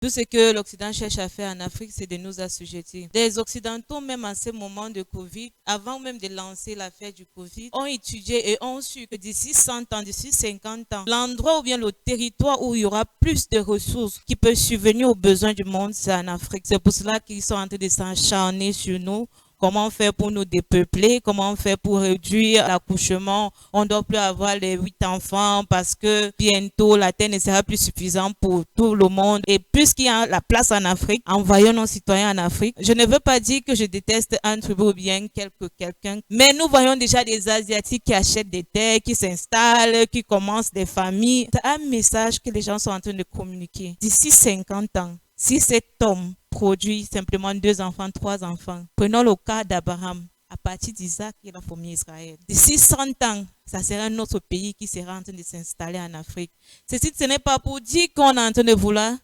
Tout ce que l'Occident cherche à faire en Afrique, c'est de nous assujettir. Les Occidentaux, même en ce moment de Covid, avant même de lancer l'affaire du Covid, ont étudié et ont su que d'ici 100 ans, d'ici 50 ans, l'endroit ou bien le territoire où il y aura plus de ressources qui peuvent subvenir aux besoins du monde, c'est en Afrique. C'est pour cela qu'ils sont en train de s'acharner sur nous. Comment faire pour nous dépeupler? Comment faire pour réduire l'accouchement? On ne doit plus avoir les 8 enfants parce que bientôt la terre ne sera plus suffisante pour tout le monde. Et puisqu'il y a la place en Afrique, envoyons nos citoyens en Afrique. Je ne veux pas dire que je déteste un tribu ou bien quelqu'un, mais nous voyons déjà des Asiatiques qui achètent des terres, qui s'installent, qui commencent des familles. C'est un message que les gens sont en train de communiquer. D'ici 50 ans, si cet homme produit simplement 2 enfants, 3 enfants, prenons le cas d'Abraham. À partir d'Isaac, il a formé Israël. D'ici 100 ans, ça sera un autre pays qui sera en train de s'installer en Afrique. Ceci, ce n'est pas pour dire qu'on est en train de vouloir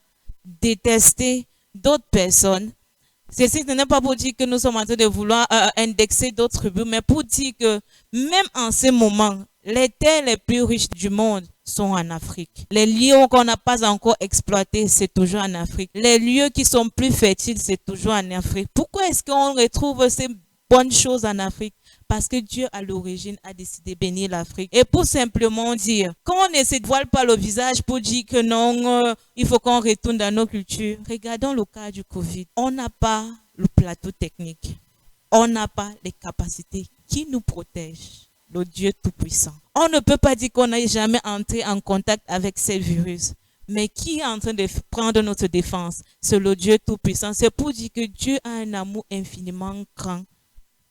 détester d'autres personnes. Ceci, ce n'est pas pour dire que nous sommes en train de vouloir indexer d'autres tribus, mais pour dire que même en ce moment, les terres les plus riches du monde sont en Afrique. Les lieux qu'on n'a pas encore exploités, c'est toujours en Afrique. Les lieux qui sont plus fertiles, c'est toujours en Afrique. Pourquoi est-ce qu'on retrouve ces bonnes choses en Afrique? Parce que Dieu, à l'origine, a décidé de bénir l'Afrique. Et pour simplement dire, quand on ne se voile pas le visage pour dire que non, il faut qu'on retourne dans nos cultures, regardons le cas du Covid. On n'a pas le plateau technique. On n'a pas les capacités qui nous protègent. Le Dieu Tout-Puissant. On ne peut pas dire qu'on n'a jamais entré en contact avec ces virus. Mais qui est en train de prendre notre défense? C'est le Dieu Tout-Puissant. C'est pour dire que Dieu a un amour infiniment grand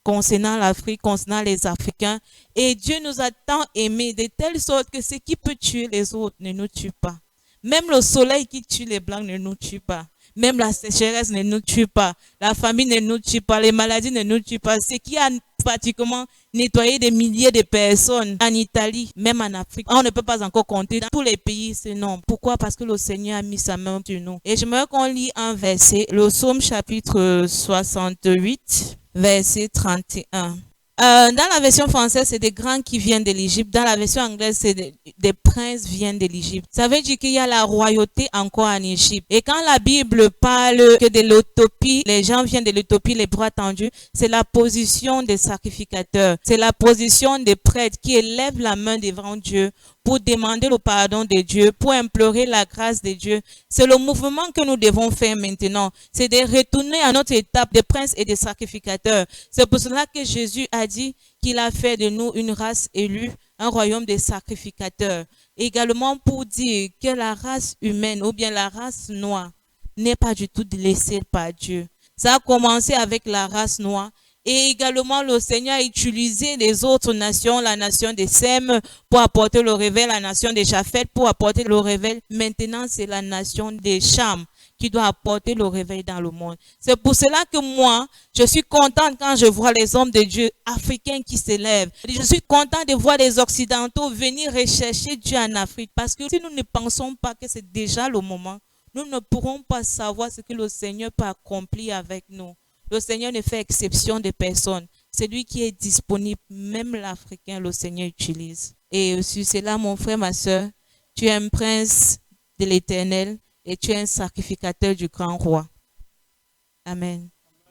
concernant l'Afrique, concernant les Africains. Et Dieu nous a tant aimés de telle sorte que ce qui peut tuer les autres ne nous tue pas. Même le soleil qui tue les Blancs ne nous tue pas. Même la sécheresse ne nous tue pas. La famine ne nous tue pas. Les maladies ne nous tuent pas. Ce qui a pratiquement nettoyé des milliers de personnes en Italie, même en Afrique. On ne peut pas encore compter dans tous les pays ce nombre. Pourquoi? Parce que le Seigneur a mis sa main sur nous. Et j'aimerais qu'on lit un verset, le Psaume chapitre 68, verset 31. Dans la version française, c'est des grands qui viennent de l'Égypte. Dans la version anglaise, c'est des princes viennent de l'Égypte. Ça veut dire qu'il y a la royauté encore en Égypte. Et quand la Bible parle que de l'utopie, les gens viennent de l'utopie, les bras tendus, c'est la position des sacrificateurs. C'est la position des prêtres qui élèvent la main devant Dieu pour demander le pardon de Dieu, pour implorer la grâce de Dieu. C'est le mouvement que nous devons faire maintenant. C'est de retourner à notre étape des princes et des sacrificateurs. C'est pour cela que Jésus a dit qu'il a fait de nous une race élue, un royaume des sacrificateurs. Également pour dire que la race humaine ou bien la race noire n'est pas du tout laissée par Dieu. Ça a commencé avec la race noire. Et également, le Seigneur a utilisé les autres nations, la nation des Sème, pour apporter le réveil, la nation des Japheth, pour apporter le réveil. Maintenant, c'est la nation des Cham qui doit apporter le réveil dans le monde. C'est pour cela que moi, je suis contente quand je vois les hommes de Dieu africains qui s'élèvent. Je suis contente de voir les Occidentaux venir rechercher Dieu en Afrique. Parce que si nous ne pensons pas que c'est déjà le moment, nous ne pourrons pas savoir ce que le Seigneur peut accomplir avec nous. Le Seigneur ne fait exception de personne. C'est lui qui est disponible, même l'Africain, le Seigneur utilise. Et sur cela, mon frère, ma soeur, tu es un prince de l'Éternel et tu es un sacrificateur du grand roi. Amen.